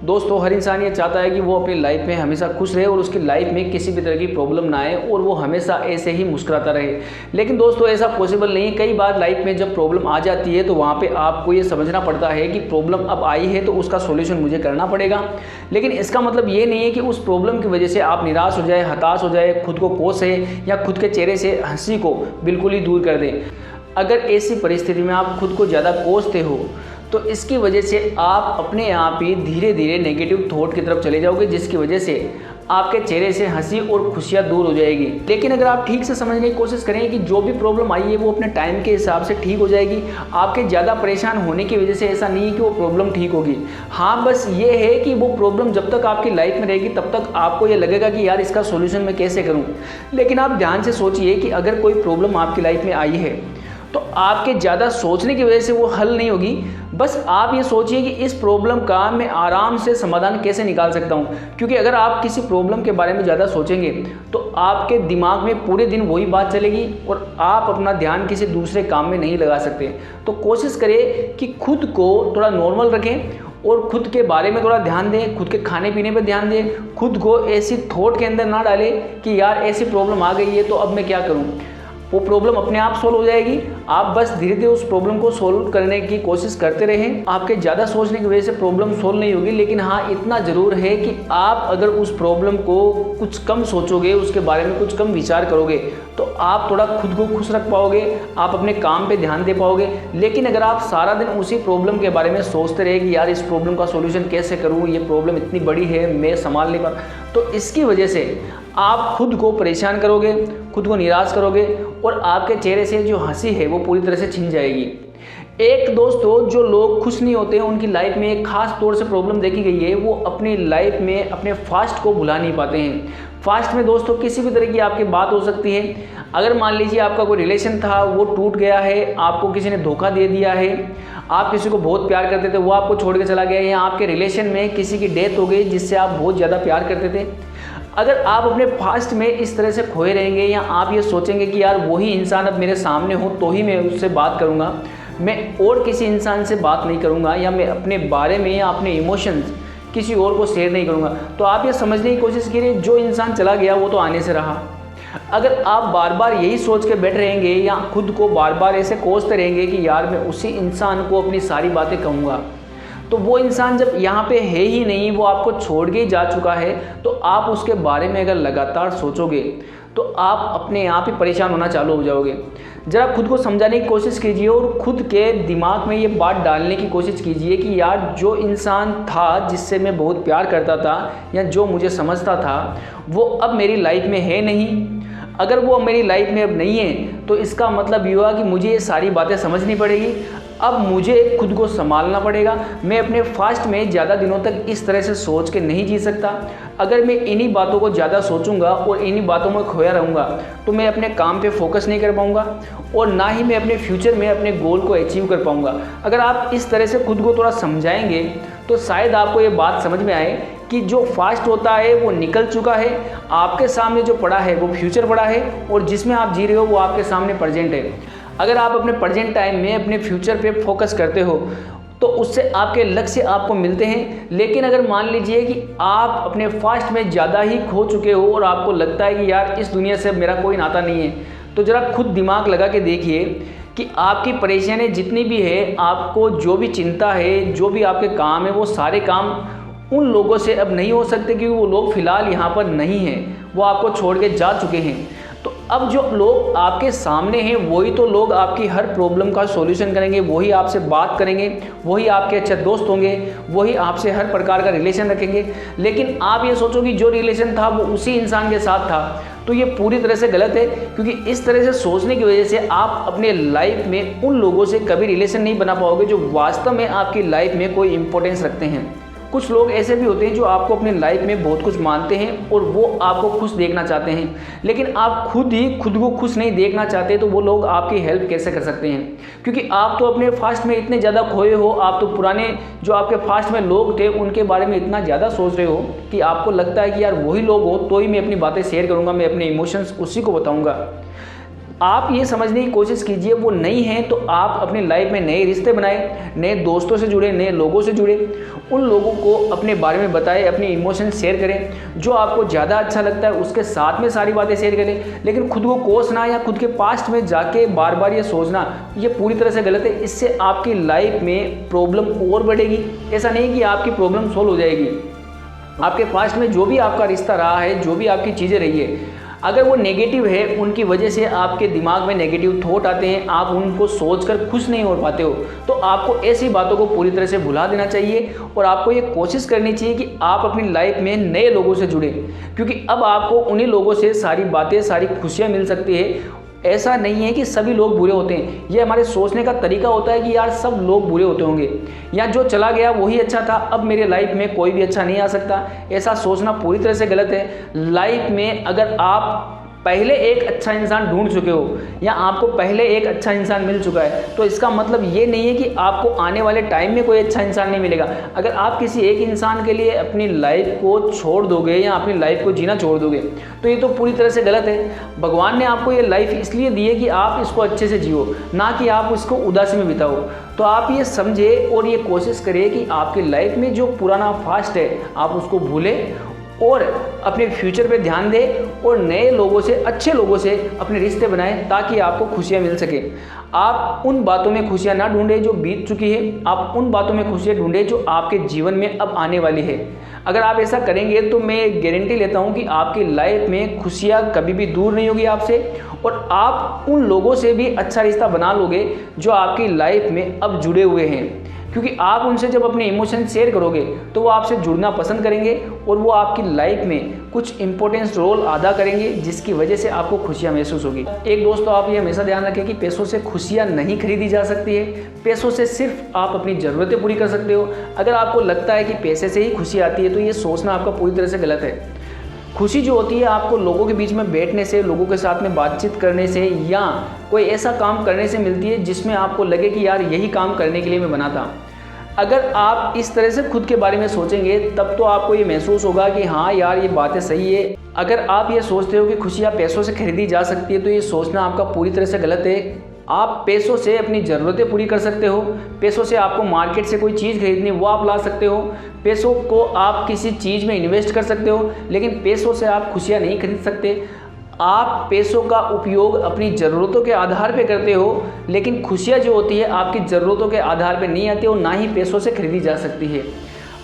दोस्तों हर इंसान ये चाहता है कि वो अपनी लाइफ में हमेशा खुश रहे और उसकी लाइफ में किसी भी तरह की प्रॉब्लम ना आए और वो हमेशा ऐसे ही मुस्कुराता रहे। लेकिन दोस्तों ऐसा पॉसिबल नहीं है। कई बार लाइफ में जब प्रॉब्लम आ जाती है तो वहाँ पे आपको ये समझना पड़ता है कि प्रॉब्लम अब आई है तो उसका सॉल्यूशन मुझे करना पड़ेगा। लेकिन इसका मतलब ये नहीं है कि उस प्रॉब्लम की वजह से आप निराश हो जाए, हताश हो जाए, खुद को कोसे या खुद के चेहरे से हंसी को बिल्कुल ही दूर कर दें। अगर ऐसी परिस्थिति में आप खुद को ज़्यादा कोसते हो तो इसकी वजह से आप अपने आप ही धीरे धीरे नेगेटिव थॉट की तरफ चले जाओगे, जिसकी वजह से आपके चेहरे से हंसी और खुशियाँ दूर हो जाएगी। लेकिन अगर आप ठीक से समझने की कोशिश करें कि जो भी प्रॉब्लम आई है वो अपने टाइम के हिसाब से ठीक हो जाएगी। आपके ज़्यादा परेशान होने की वजह से ऐसा नहीं है कि वो प्रॉब्लम ठीक होगी। हाँ, बस ये है कि वो प्रॉब्लम जब तक आपकी लाइफ में रहेगी तब तक आपको ये लगेगा कि यार इसका सोल्यूशन मैं कैसे करूँ। लेकिन आप ध्यान से सोचिए कि अगर कोई प्रॉब्लम आपकी लाइफ में आई है तो आपके ज़्यादा सोचने की वजह से वो हल नहीं होगी। बस आप ये सोचिए कि इस प्रॉब्लम का मैं आराम से समाधान कैसे निकाल सकता हूँ। क्योंकि अगर आप किसी प्रॉब्लम के बारे में ज़्यादा सोचेंगे तो आपके दिमाग में पूरे दिन वही बात चलेगी और आप अपना ध्यान किसी दूसरे काम में नहीं लगा सकते। तो कोशिश करें कि खुद को थोड़ा नॉर्मल रखें और खुद के बारे में थोड़ा ध्यान दें, खुद के खाने पीने पर ध्यान दें। खुद को ऐसी थॉट के अंदर ना डालें कि यार ऐसी प्रॉब्लम आ गई है तो अब मैं क्या करूँ। वो प्रॉब्लम अपने आप सोल्व हो जाएगी। आप बस धीरे धीरे उस प्रॉब्लम को सोल्व करने की कोशिश करते रहें। आपके ज़्यादा सोचने की वजह से प्रॉब्लम सोल्व नहीं होगी, लेकिन हाँ इतना ज़रूर है कि आप अगर उस प्रॉब्लम को कुछ कम सोचोगे, उसके बारे में कुछ कम विचार करोगे तो आप थोड़ा खुद को खुश रख पाओगे, आप अपने काम पे ध्यान दे पाओगे। लेकिन अगर आप सारा दिन उसी प्रॉब्लम के बारे में सोचते रहे कि यार इस प्रॉब्लम का सोल्यूशन कैसे करूँ, ये प्रॉब्लम इतनी बड़ी है, मैं संभाल नहीं पा, तो इसकी वजह से आप खुद को परेशान करोगे, खुद को निराश करोगे और आपके चेहरे से जो हंसी है वो पूरी तरह से छिन जाएगी। एक दोस्तों जो लोग खुश नहीं होते हैं उनकी लाइफ में एक खास तौर से प्रॉब्लम देखी गई है, वो अपनी लाइफ में अपने फास्ट को भुला नहीं पाते हैं। फास्ट में दोस्तों किसी भी तरह की आपकी बात हो सकती है। अगर मान लीजिए आपका कोई रिलेशन था वो टूट गया है, आपको किसी ने धोखा दे दिया है, आप किसी को बहुत प्यार करते थे वो आपको छोड़ के चला गया, या आपके रिलेशन में किसी की डेथ हो गई जिससे आप बहुत ज़्यादा प्यार करते थे। अगर आप अपने पास्ट में इस तरह से खोए रहेंगे या आप ये सोचेंगे कि यार वही इंसान अब मेरे सामने हो तो ही मैं उससे बात करूँगा, मैं और किसी इंसान से बात नहीं करूँगा, या मैं अपने बारे में या अपने इमोशंस किसी और को शेयर नहीं करूँगा, तो आप ये समझने की कोशिश कीजिए जो इंसान चला गया वो तो आने से रहा। अगर आप बार बार यही सोच के बैठ रहेंगे या खुद को बार बार ऐसे कोसते रहेंगे कि यार मैं उसी इंसान को अपनी सारी बातें कहूँगा, तो वो इंसान जब यहाँ पे है ही नहीं, वो आपको छोड़ के ही जा चुका है, तो आप उसके बारे में अगर लगातार सोचोगे तो आप अपने आप ही परेशान होना चालू हो जाओगे। ज़रा खुद को समझाने की कोशिश कीजिए और खुद के दिमाग में ये बात डालने की कोशिश कीजिए कि यार जो इंसान था जिससे मैं बहुत प्यार करता था या जो मुझे समझता था वो अब मेरी लाइफ में है नहीं। अगर वो मेरी लाइफ में अब नहीं है तो इसका मतलब ये हुआ कि मुझे ये सारी बातें समझनी पड़ेगी। अब मुझे खुद को संभालना पड़ेगा। मैं अपने फास्ट में ज़्यादा दिनों तक इस तरह से सोच के नहीं जी सकता। अगर मैं इन्हीं बातों को ज़्यादा सोचूंगा और इन्हीं बातों में खोया रहूँगा तो मैं अपने काम पे फोकस नहीं कर पाऊँगा और ना ही मैं अपने फ्यूचर में अपने गोल को अचीव कर पाऊँगा। अगर आप इस तरह से खुद को थोड़ा समझाएंगे तो शायद आपको ये बात समझ में आए कि जो फास्ट होता है वो निकल चुका है, आपके सामने जो पड़ा है वो फ्यूचर पड़ा है और जिसमें आप जी रहे हो वो आपके सामने प्रेजेंट है। अगर आप अपने प्रेजेंट टाइम में अपने फ्यूचर पे फोकस करते हो तो उससे आपके लक्ष्य आपको मिलते हैं। लेकिन अगर मान लीजिए कि आप अपने फास्ट में ज़्यादा ही खो चुके हो और आपको लगता है कि यार इस दुनिया से मेरा कोई नाता नहीं है, तो ज़रा खुद दिमाग लगा के देखिए कि आपकी परेशानी जितनी भी है, आपको जो भी चिंता है, जो भी आपके काम है, वो सारे काम उन लोगों से अब नहीं हो सकते क्योंकि वो लोग फ़िलहाल यहाँ पर नहीं हैं, वो आपको छोड़ के जा चुके हैं। तो अब जो लोग आपके सामने हैं वही तो लोग आपकी हर प्रॉब्लम का सॉल्यूशन करेंगे, वही आपसे बात करेंगे, वही आपके अच्छे दोस्त होंगे, वही आपसे हर प्रकार का रिलेशन रखेंगे। लेकिन आप ये सोचो कि जो रिलेशन था वो उसी इंसान के साथ था, तो ये पूरी तरह से गलत है। क्योंकि इस तरह से सोचने की वजह से आप अपने लाइफ में उन लोगों से कभी रिलेशन नहीं बना पाओगे जो वास्तव में आपकी लाइफ में कोई इंपॉर्टेंस रखते हैं। कुछ लोग ऐसे भी होते हैं जो आपको अपनी लाइफ में बहुत कुछ मानते हैं और वो आपको खुश देखना चाहते हैं, लेकिन आप खुद ही खुद को खुश नहीं देखना चाहते, तो वो लोग आपकी हेल्प कैसे कर सकते हैं? क्योंकि आप तो अपने फास्ट में इतने ज़्यादा खोए हो, आप तो पुराने जो आपके फास्ट में लोग थे उनके बारे में इतना ज़्यादा सोच रहे हो कि आपको लगता है कि यार वही लोग हो तो ही मैं अपनी बातें शेयर करूँगा, मैं अपने इमोशंस उसी को बताऊँगा। आप ये समझने की कोशिश कीजिए वो नहीं है तो आप अपनी लाइफ में नए रिश्ते बनाए, नए दोस्तों से जुड़े, नए लोगों से जुड़े, उन लोगों को अपने बारे में बताएं, अपने इमोशन शेयर करें, जो आपको ज़्यादा अच्छा लगता है उसके साथ में सारी बातें शेयर करें। लेकिन खुद को कोसना या खुद के पास्ट में जाके बार बार ये सोचना, ये पूरी तरह से गलत है। इससे आपकी लाइफ में प्रॉब्लम और बढ़ेगी। ऐसा नहीं कि आपकी प्रॉब्लम सोल्व हो जाएगी। आपके पास्ट में जो भी आपका रिश्ता रहा है, जो भी आपकी चीज़ें रही है, अगर वो नेगेटिव है, उनकी वजह से आपके दिमाग में नेगेटिव थॉट आते हैं, आप उनको सोचकर खुश नहीं हो पाते हो, तो आपको ऐसी बातों को पूरी तरह से भुला देना चाहिए और आपको ये कोशिश करनी चाहिए कि आप अपनी लाइफ में नए लोगों से जुड़े, क्योंकि अब आपको उन्हीं लोगों से सारी बातें, सारी खुशियाँ मिल सकती है। ऐसा नहीं है कि सभी लोग बुरे होते हैं, ये हमारे सोचने का तरीका होता है कि यार सब लोग बुरे होते होंगे या जो चला गया वही अच्छा था, अब मेरे लाइफ में कोई भी अच्छा नहीं आ सकता। ऐसा सोचना पूरी तरह से गलत है। लाइफ में अगर आप पहले एक अच्छा इंसान ढूंढ चुके हो या आपको पहले एक अच्छा इंसान मिल चुका है, तो इसका मतलब ये नहीं है कि आपको आने वाले टाइम में कोई अच्छा इंसान नहीं मिलेगा। अगर आप किसी एक इंसान के लिए अपनी लाइफ को छोड़ दोगे या अपनी लाइफ को जीना छोड़ दोगे, तो ये तो पूरी तरह से गलत है। भगवान ने आपको ये लाइफ इसलिए दी है कि आप इसको अच्छे से जियो, ना कि आप उसको उदासी में बिताओ। तो आप ये समझे और ये कोशिश करिए कि आपकी लाइफ में जो पुराना फास्ट है आप उसको भूलें और अपने फ्यूचर पे ध्यान दें और नए लोगों से, अच्छे लोगों से अपने रिश्ते बनाएं ताकि आपको खुशियां मिल सके। आप उन बातों में खुशियां ना ढूंढें जो बीत चुकी है, आप उन बातों में खुशियां ढूंढें जो आपके जीवन में अब आने वाली है। अगर आप ऐसा करेंगे तो मैं गारंटी लेता हूं कि आपकी लाइफ में खुशियां कभी भी दूर नहीं होगी आपसे और आप उन लोगों से भी अच्छा रिश्ता बना लोगे जो आपकी लाइफ में अब जुड़े हुए हैं, क्योंकि आप उनसे जब अपने इमोशन शेयर करोगे तो वो आपसे जुड़ना पसंद करेंगे और वो आपकी लाइफ में कुछ इंपॉर्टेंस रोल अदा करेंगे जिसकी वजह से आपको खुशियाँ महसूस होगी। एक दोस्तों, आप ये हमेशा ध्यान रखें कि पैसों से खुशियाँ नहीं खरीदी जा सकती है, पैसों से सिर्फ आप अपनी ज़रूरतें पूरी कर सकते हो। अगर आपको लगता है कि पैसे से ही खुशी आती है तो ये सोचना आपका पूरी तरह से गलत है। खुशी जो होती है आपको लोगों के बीच में बैठने से, लोगों के साथ में बातचीत करने से या कोई ऐसा काम करने से मिलती है जिसमें आपको लगे कि यार यही काम करने के लिए मैं बना था। अगर आप इस तरह से खुद के बारे में सोचेंगे तब तो आपको ये महसूस होगा कि हाँ यार ये बातें सही है। अगर आप ये सोचते हो कि खुशियाँ पैसों से खरीदी जा सकती है तो ये सोचना आपका पूरी तरह से गलत है। आप पैसों से अपनी ज़रूरतें पूरी कर सकते हो, पैसों से आपको मार्केट से कोई चीज़ खरीदनी वो आप ला सकते हो, पैसों को आप किसी चीज़ में इन्वेस्ट कर सकते हो, लेकिन पैसों से आप खुशियाँ नहीं खरीद सकते। आप पैसों का उपयोग अपनी ज़रूरतों के आधार पे करते हो, लेकिन खुशियाँ जो होती है आपकी ज़रूरतों के आधार पे नहीं आती और ना ही पैसों से खरीदी जा सकती है।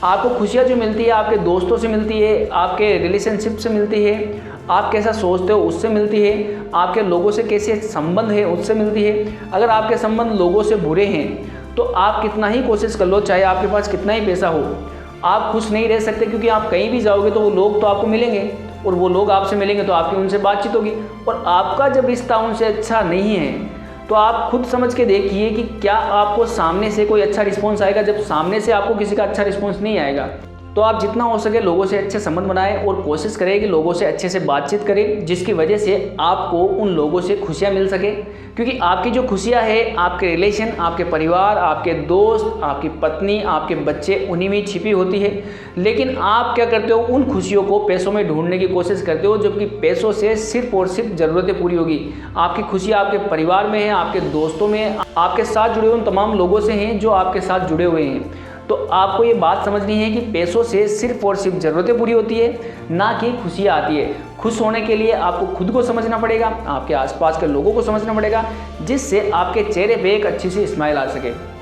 आपको खुशियाँ जो मिलती है आपके दोस्तों से मिलती है, आपके रिलेशनशिप से मिलती है, आप कैसा सोचते हो उससे मिलती है, आपके लोगों से कैसे संबंध है उससे मिलती है। अगर आपके संबंध लोगों से बुरे हैं तो आप कितना ही कोशिश कर लो, चाहे आपके पास कितना ही पैसा हो, आप खुश नहीं रह सकते, क्योंकि आप कहीं भी जाओगे तो वो लोग तो आपको मिलेंगे और वो लोग आपसे मिलेंगे तो आपकी उनसे बातचीत होगी और आपका जब रिश्ता उनसे अच्छा नहीं है तो आप खुद समझ के देखिए कि क्या आपको सामने से कोई अच्छा रिस्पॉन्स आएगा। जब सामने से आपको किसी का अच्छा रिस्पॉन्स नहीं आएगा तो आप जितना हो सके लोगों से अच्छे संबंध बनाएं और कोशिश करें कि लोगों से अच्छे से बातचीत करें, जिसकी वजह से आपको उन लोगों से खुशियां मिल सके। क्योंकि आपकी जो खुशियां है आपके रिलेशन, आपके परिवार, आपके दोस्त, आपकी पत्नी, आपके बच्चे, उन्हीं में छिपी होती है। लेकिन आप क्या करते हो, उन खुशियों को पैसों में ढूंढने की कोशिश करते हो, जबकि पैसों से सिर्फ और सिर्फ ज़रूरतें पूरी होगी। आपकी खुशी आपके परिवार में है, आपके दोस्तों में, आपके साथ जुड़े हुए उन तमाम लोगों से हैं जो आपके साथ जुड़े हुए हैं। तो आपको ये बात समझनी है कि पैसों से सिर्फ और सिर्फ ज़रूरतें पूरी होती है, ना कि खुशियाँ आती है। खुश होने के लिए आपको खुद को समझना पड़ेगा, आपके आसपास के लोगों को समझना पड़ेगा, जिससे आपके चेहरे पे एक अच्छी सी स्माइल आ सके।